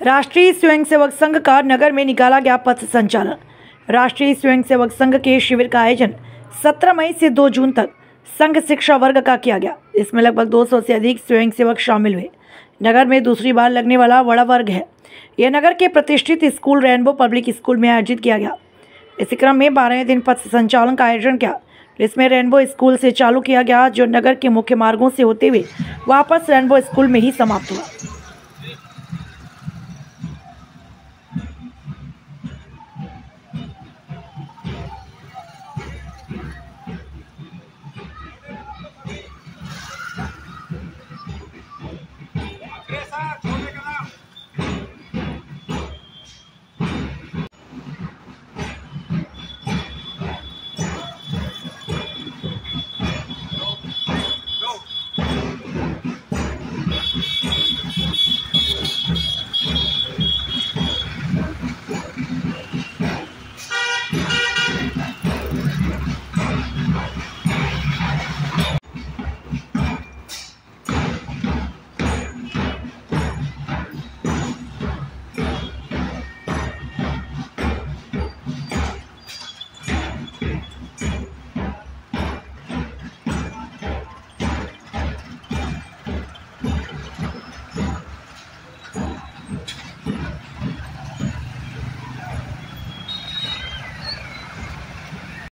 राष्ट्रीय स्वयंसेवक संघ का नगर में निकाला गया पथ संचालन। राष्ट्रीय स्वयंसेवक संघ के शिविर का आयोजन 17 मई से 2 जून तक संघ शिक्षा वर्ग का किया गया। इसमें लगभग 200 से अधिक स्वयंसेवक शामिल हुए। नगर में दूसरी बार लगने वाला बड़ा वर्ग है। यह नगर के प्रतिष्ठित स्कूल रेनबो पब्लिक स्कूल में आयोजित किया गया। इसी क्रम में 12वें दिन पथ संचालन का आयोजन किया, जिसमें रेनबो स्कूल से चालू किया गया, जो नगर के मुख्य मार्गों से होते हुए वापस रेनबो स्कूल में ही समाप्त हुआ।